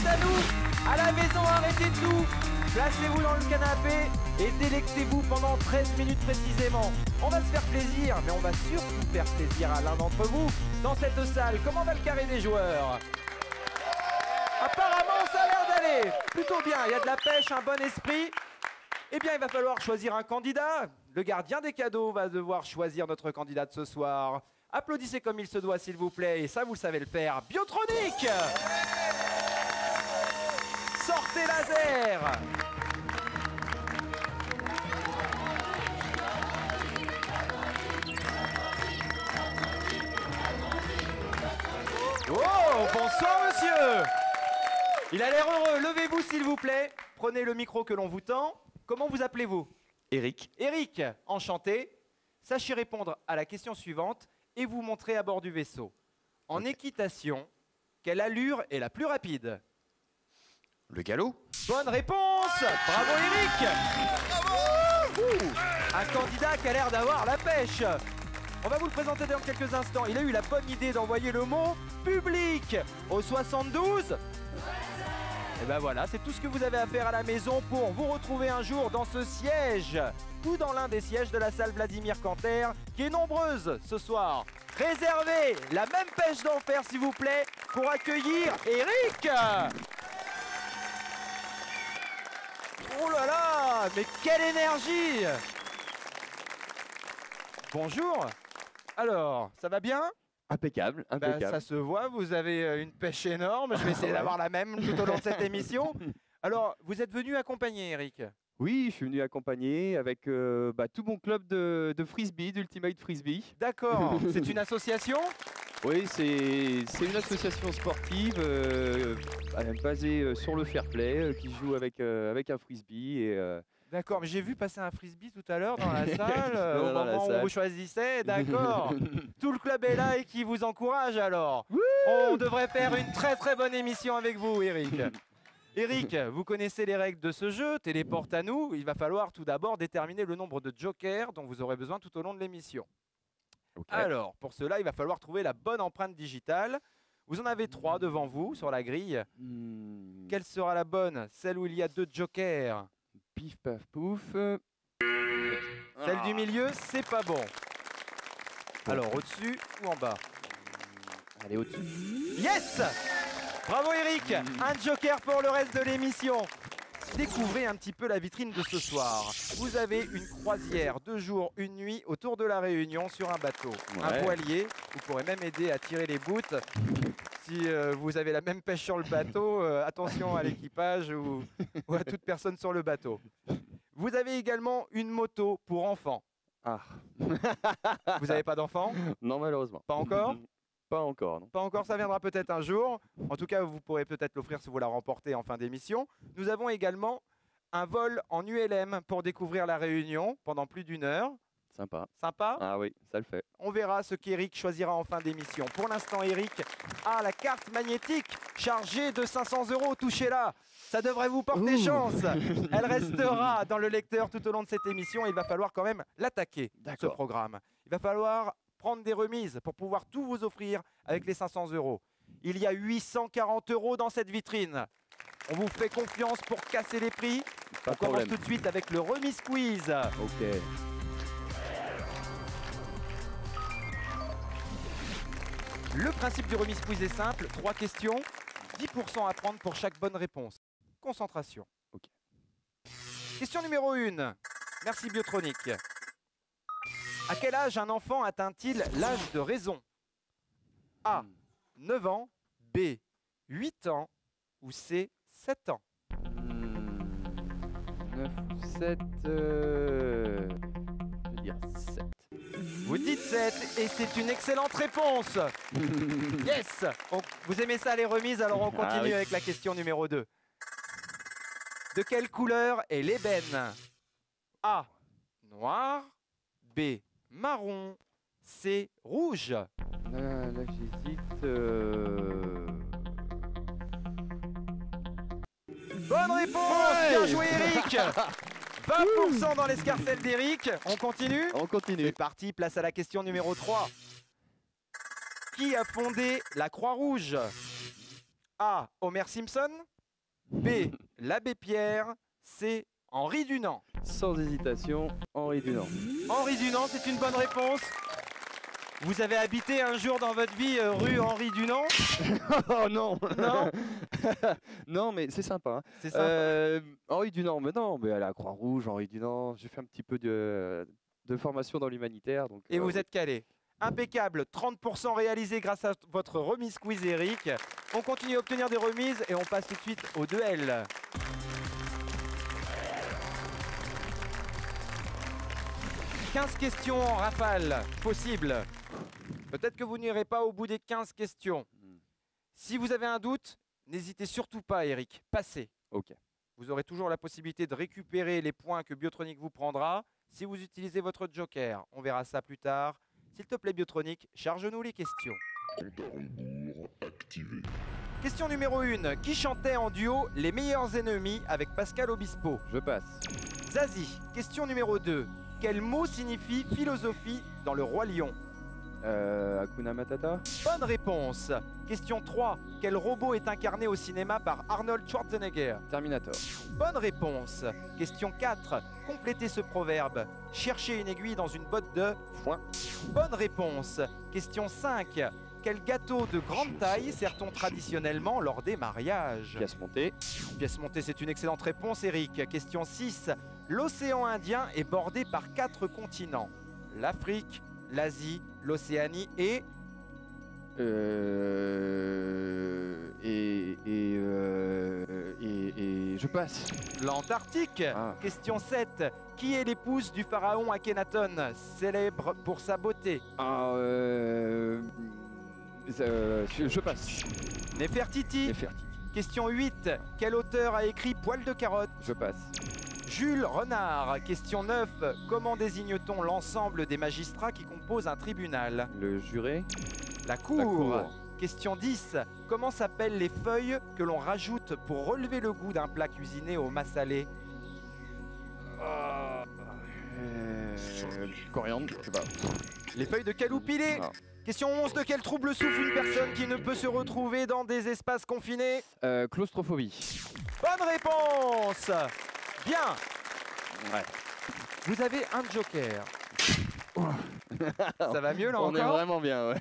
à nous. À la maison, arrêtez tout. Placez-vous dans le canapé et délectez-vous pendant 13 minutes précisément. On va se faire plaisir, mais on va surtout faire plaisir à l'un d'entre vous dans cette salle. Comment va le carré des joueurs? Apparemment, ça a l'air d'aller plutôt bien. Il y a de la pêche, un bon esprit. Eh bien, il va falloir choisir un candidat. Le gardien des cadeaux va devoir choisir notre candidat de ce soir. Applaudissez comme il se doit, s'il vous plaît. Et ça, vous savez le faire. Biotronic! Sortez laser! Oh, bonsoir, monsieur! Il a l'air heureux. Levez-vous, s'il vous plaît. Prenez le micro que l'on vous tend. Comment vous appelez-vous? Eric. Eric, enchanté. Sachez répondre à la question suivante et vous montrer à bord du vaisseau. En équitation, quelle allure est la plus rapide? Le galop. Bonne réponse! Bravo Eric! Bravo! Un candidat qui a l'air d'avoir la pêche. On va vous le présenter dans quelques instants. Il a eu la bonne idée d'envoyer le mot public au 72. Et ben voilà, c'est tout ce que vous avez à faire à la maison pour vous retrouver un jour dans ce siège ou dans l'un des sièges de la salle Vladimir Canter qui est nombreuse ce soir. Réservez la même pêche d'enfer s'il vous plaît pour accueillir Eric. Oh là là, mais quelle énergie! Bonjour. Alors, ça va bien? Impeccable, impeccable. Ça se voit, vous avez une pêche énorme. Je vais essayer d'avoir la même tout au long de cette émission. Alors, vous êtes venu accompagner Eric? Oui, je suis venu accompagner avec tout mon club de frisbee, d'Ultimate Frisbee. D'accord. C'est une association? Oui, c'est une association sportive basée sur le fair play qui joue avec un frisbee. Et, D'accord, mais j'ai vu passer un frisbee tout à l'heure dans la salle, au Dans la moment où salle. vous choisissez. D'accord. Tout le club est là et qui vous encourage alors. On devrait faire une très très bonne émission avec vous, Eric. Eric, vous connaissez les règles de ce jeu, téléporte à nous. Il va falloir tout d'abord déterminer le nombre de jokers dont vous aurez besoin tout au long de l'émission. Okay. Alors, pour cela, il va falloir trouver la bonne empreinte digitale. Vous en avez 3 devant vous sur la grille. Quelle sera la bonne? Celle où il y a 2 jokers? Pif paf pouf. Celle du milieu, c'est pas bon. Alors, au-dessus ou en bas? Allez, au-dessus. Yes! Bravo Eric! Un joker pour le reste de l'émission. Découvrez un petit peu la vitrine de ce soir. Vous avez une croisière 2 jours, 1 nuit autour de la Réunion sur un bateau. Un voilier, vous pourrez même aider à tirer les bouts. Si vous avez la même pêche sur le bateau, attention à l'équipage ou à toute personne sur le bateau. Vous avez également une moto pour enfants. Ah. Vous n'avez pas d'enfants? Non, malheureusement. Pas encore? Pas encore, non. Pas encore, ça viendra peut-être un jour. En tout cas, vous pourrez peut-être l'offrir si vous la remportez en fin d'émission. Nous avons également un vol en ULM pour découvrir la Réunion pendant plus d'1 heure. Sympa. Sympa? Ah oui, ça le fait. On verra ce qu'Eric choisira en fin d'émission. Pour l'instant, Eric a la carte magnétique chargée de 500 €. Touchez-la. Ça devrait vous porter chance. Elle restera dans le lecteur tout au long de cette émission et il va falloir quand même l'attaquer, ce programme. Il va falloir prendre des remises pour pouvoir tout vous offrir avec les 500 €. Il y a 840 € dans cette vitrine. On vous fait confiance pour casser les prix. On commence tout de suite avec le remise quiz. Ok. Le principe du remise quiz est simple. 3 questions, 10% à prendre pour chaque bonne réponse. Concentration. Ok. Question numéro 1. Merci Biotronic. À quel âge un enfant atteint-il l'âge de raison? A. 9 ans. B. 8 ans. Ou C. 7 ans. 9 ou 7. Je veux dire 7. Vous dites 7 et c'est une excellente réponse. Yes. Vous aimez ça les remises, alors on continue avec la question numéro 2. De quelle couleur est l'ébène? A. Noir. B. Marron. C. Rouge. Là j'hésite. Bonne réponse. Bien joué Eric. 20% dans l'escarcelle d'Eric. On continue? On continue. C'est parti, place à la question numéro 3. Qui a fondé la Croix-Rouge? A. Homer Simpson. B. L'abbé Pierre. C. Henri Dunant. Sans hésitation, Henri Dunant. Henri Dunant, c'est une bonne réponse. Vous avez habité un jour dans votre vie rue Henri Dunant? Oh non. Non. Non, mais c'est sympa. Hein. C'est sympa. Henri Dunant, mais non, mais à la Croix-Rouge, Henri Dunant. J'ai fait un petit peu de formation dans l'humanitaire. Donc, Et vous êtes calé. Impeccable, 30% réalisé grâce à votre remise quiz, Eric. On continue à obtenir des remises et on passe tout de suite au duel. « 15 questions en rafale, possible. Peut-être que vous n'irez pas au bout des 15 questions. Si vous avez un doute, n'hésitez surtout pas, Eric. Passez. Ok. Vous aurez toujours la possibilité de récupérer les points que Biotronic vous prendra si vous utilisez votre joker. On verra ça plus tard. S'il te plaît, Biotronic, charge-nous les questions. Compte à rebours activé. Question numéro 1. Qui chantait en duo Les meilleurs ennemis avec Pascal Obispo? Je passe. Zazie. Question numéro 2. Quel mot signifie philosophie dans Le Roi Lion? Hakuna Matata. Bonne réponse. Question 3. Quel robot est incarné au cinéma par Arnold Schwarzenegger? Terminator. Bonne réponse. Question 4. Complétez ce proverbe. Cherchez une aiguille dans une botte de foin. Bonne réponse. Question 5. Quel gâteau de grande taille sert-on traditionnellement lors des mariages? Pièce montée. Pièce montée, c'est une excellente réponse, Eric. Question 6. L'océan Indien est bordé par 4 continents. L'Afrique, l'Asie, l'Océanie et je passe. l'Antarctique. Ah. Question 7. Qui est l'épouse du pharaon Akhenaton, célèbre pour sa beauté? Je passe. Néfertiti. Nefertiti. Question 8. Quel auteur a écrit Poil de carotte? Je passe. Jules Renard. Question 9. Comment désigne-t-on l'ensemble des magistrats qui composent un tribunal? Le juré. La cour. Question 10. Comment s'appellent les feuilles que l'on rajoute pour relever le goût d'un plat cuisiné au massalé? Coriandre, je sais pas. Les feuilles de caloupilé. Ah. Question 11. De quel trouble souffre une personne qui ne peut se retrouver dans des espaces confinés? Claustrophobie. Bonne réponse. Bien. Ouais. Vous avez un joker. Ça va mieux là On est encore? vraiment bien, ouais.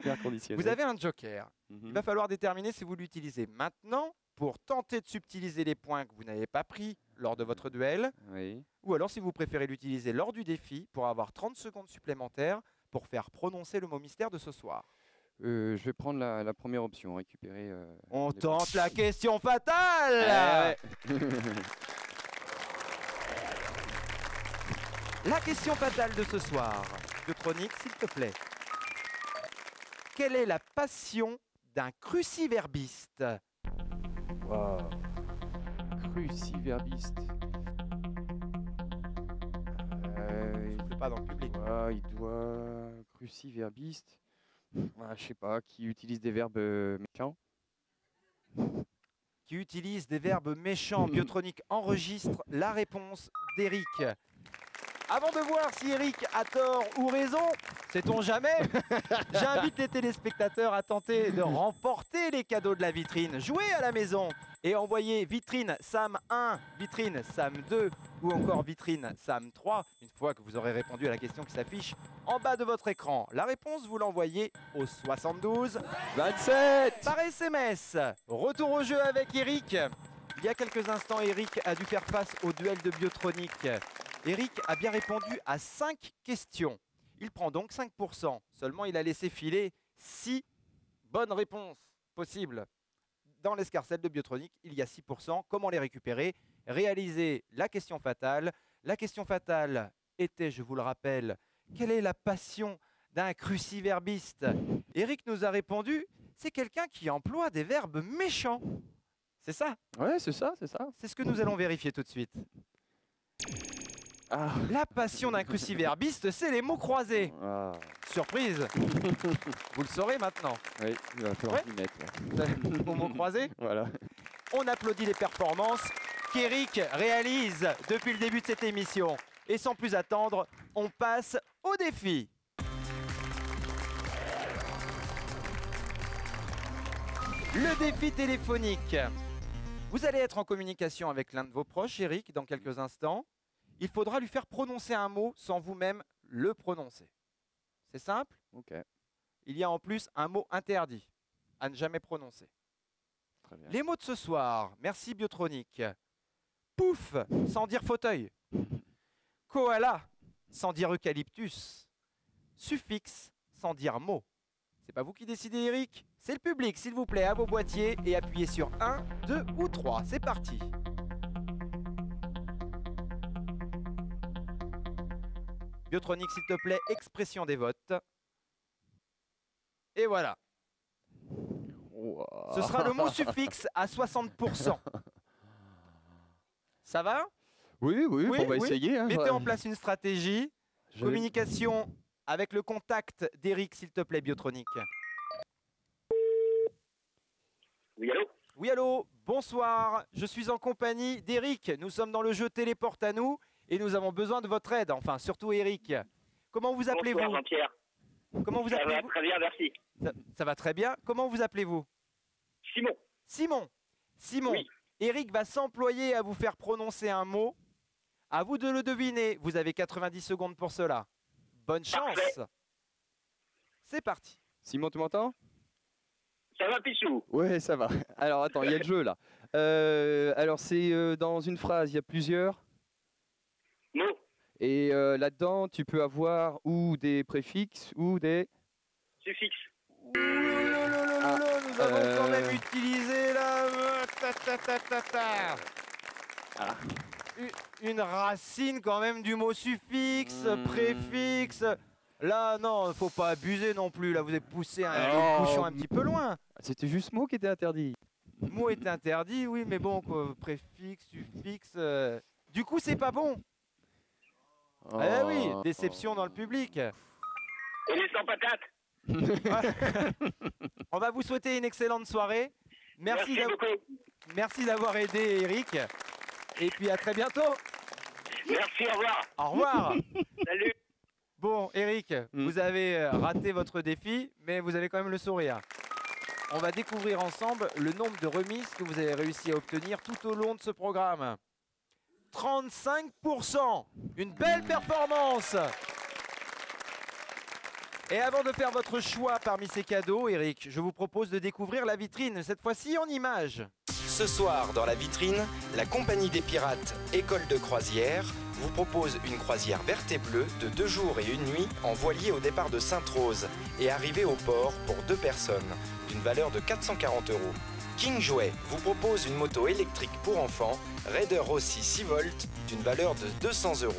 Bien conditionné. Vous avez un joker. Mhm. Il va falloir déterminer si vous l'utilisez maintenant pour tenter de subtiliser les points que vous n'avez pas pris lors de votre duel, Oui. ou alors si vous préférez l'utiliser lors du défi pour avoir 30 secondes supplémentaires pour faire prononcer le mot mystère de ce soir. Je vais prendre la première option, récupérer. On les tente la question fatale. points. La question fatale de ce soir. Biotronic, s'il te plaît. Quelle est la passion d'un cruciverbiste? Wow. Cruciverbiste. Souffle pas dans le public. Il doit. Cruciverbiste. Je sais pas, qui utilise des verbes méchants. Qui utilise des verbes méchants. Biotronic enregistre la réponse d'Eric. Avant de voir si Eric a tort ou raison, sait-on jamais, j'invite les téléspectateurs à tenter de remporter les cadeaux de la vitrine. Jouez à la maison et envoyez vitrine Sam 1, vitrine Sam 2 ou encore vitrine Sam 3 une fois que vous aurez répondu à la question qui s'affiche en bas de votre écran. La réponse, vous l'envoyez au 72 27 par SMS. Retour au jeu avec Eric. Il y a quelques instants, Eric a dû faire face au duel de Biotronic. Eric a bien répondu à 5 questions. Il prend donc 5%. Seulement, il a laissé filer 6 bonnes réponses possibles. Dans l'escarcelle de Biotronic, il y a 6%. Comment les récupérer? Réaliser la question fatale. La question fatale était, je vous le rappelle, quelle est la passion d'un cruciverbiste? Eric nous a répondu, c'est quelqu'un qui emploie des verbes méchants. C'est ça? Ouais, c'est ça, c'est ça. C'est ce que nous allons vérifier tout de suite. Ah. La passion d'un cruciverbiste, c'est les mots croisés. Ah. Surprise. Vous le saurez maintenant. Oui, il va falloir Ouais. s'y mettre. Vous avez vos mots croisés. Voilà. On applaudit les performances qu'Eric réalise depuis le début de cette émission. Et sans plus attendre, on passe au défi. Le défi téléphonique. Vous allez être en communication avec l'un de vos proches, Eric, dans quelques instants. Il faudra lui faire prononcer un mot sans vous-même le prononcer. C'est simple. Ok, Il y a en plus un mot interdit à ne jamais prononcer. très bien. Les mots de ce soir, merci Biotronique. Pouf, sans dire fauteuil. Koala, sans dire eucalyptus. Suffixe, sans dire mot. C'est pas vous qui décidez, Eric, c'est le public, s'il vous plaît, à vos boîtiers et appuyez sur 1, 2 ou 3. C'est parti. Biotronique, s'il te plaît, expression des votes. Et voilà. Ouah. Ce sera le mot suffixe à 60%. Ça va? Oui, oui, Oui, on va oui. essayer. Hein, Mettez en place une stratégie. Je- Communication avec le contact d'Eric, s'il te plaît, Biotronique. Oui, allô? Oui, allô, bonsoir. Je suis en compagnie d'Eric. Nous sommes dans le jeu Téléporte à nous et nous avons besoin de votre aide. Enfin, surtout Eric. Comment vous appelez-vous? Bonsoir, Jean-Pierre. Comment vous Ça va appelez-vous? très bien, merci. Ça va très bien. Comment vous appelez-vous? Simon, Simon. Simon. Oui. Eric va s'employer à vous faire prononcer un mot. À vous de le deviner. Vous avez 90 secondes pour cela. Bonne chance. Parfait. C'est parti. Simon, tu m'entends? ça va, Pichou? Ouais, ça va. Alors, attends, il y a le jeu là. Alors, c'est dans une phrase, il y a plusieurs. Mot, Et là-dedans, tu peux avoir ou des préfixes ou des... suffixe. Nous avons quand même utilisé la... Ah. Une racine quand même du mot suffixe, Hmm. préfixe. Là, non, faut pas abuser non plus. Là, vous avez poussé Oh. le bouchon un petit peu loin. C'était juste mot qui était interdit. Le mot est interdit, oui, mais bon, quoi, préfixe, suffixe... Du coup, c'est pas bon. Eh oui, Oh. déception dans le public. Et les sans patates? On va vous souhaiter une excellente soirée. Merci beaucoup. d'avoir aidé Eric. Et puis à très bientôt. Merci, au revoir. Au revoir. Salut. Bon, Eric, Mm. vous avez raté votre défi, mais vous avez quand même le sourire. On va découvrir ensemble le nombre de remises que vous avez réussi à obtenir tout au long de ce programme. 35%. Une belle performance. Et avant de faire votre choix parmi ces cadeaux, Eric, je vous propose de découvrir la vitrine, cette fois-ci en images. Ce soir, dans la vitrine, la compagnie des pirates École de croisière vous propose une croisière verte et bleue de 2 jours et 1 nuit en voilier au départ de Sainte-Rose et arrivée au port pour 2 personnes, d'une valeur de 440 €. King Jouet vous propose une moto électrique pour enfants Raider Rossi 6 volts d'une valeur de 200 €.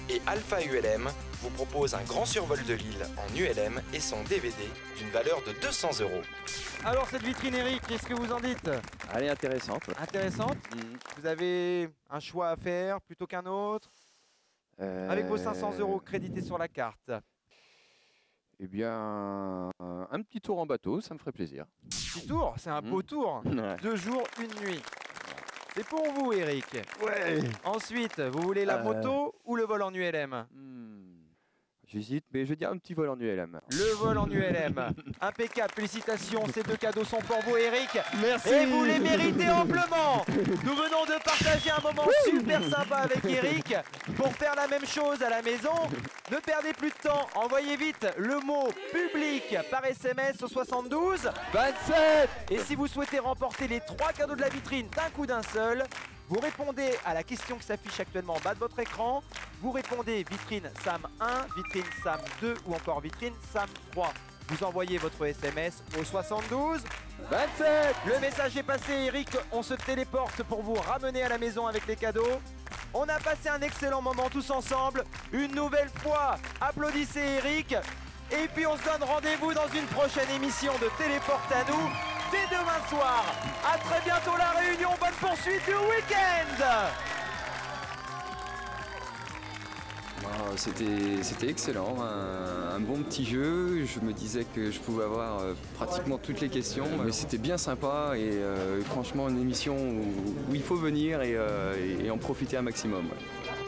Et Alpha ULM vous propose un grand survol de l'île en ULM et son DVD d'une valeur de 200 €. Alors cette vitrine, Eric, qu'est-ce que vous en dites? Elle est intéressante. Intéressante. Vous avez un choix à faire plutôt qu'un autre? Avec vos 500 € crédités sur la carte. Eh bien, un petit tour en bateau, ça me ferait plaisir. Petit tour, c'est un beau tour. Ouais. 2 jours, 1 nuit. C'est pour vous, Eric. Ouais. Ensuite, vous voulez la moto ou le vol en ULM? J'hésite, mais je vais dire un petit vol en ULM. Le vol en ULM. Impeccable, félicitations, ces 2 cadeaux sont pour vous, Eric. Merci. Et vous les méritez amplement. Nous venons de partager un moment super sympa avec Eric. Pour faire la même chose à la maison, ne perdez plus de temps. Envoyez vite le mot public par SMS au 72 27. Et si vous souhaitez remporter les 3 cadeaux de la vitrine d'un coup d'un seul, vous répondez à la question qui s'affiche actuellement en bas de votre écran. Vous répondez vitrine SAM 1, vitrine SAM 2 ou encore vitrine SAM 3. Vous envoyez votre SMS au 72 27. Le message est passé, Eric. On se téléporte pour vous ramener à la maison avec les cadeaux. On a passé un excellent moment tous ensemble. Une nouvelle fois, applaudissez Eric. Et puis on se donne rendez-vous dans une prochaine émission de Téléporte à nous dès demain soir. A très bientôt la Réunion. Bonne poursuite du week-end. C'était excellent, un bon petit jeu. Je me disais que je pouvais avoir pratiquement toutes les questions, mais c'était bien sympa et franchement une émission où il faut venir et en profiter un maximum. Ouais.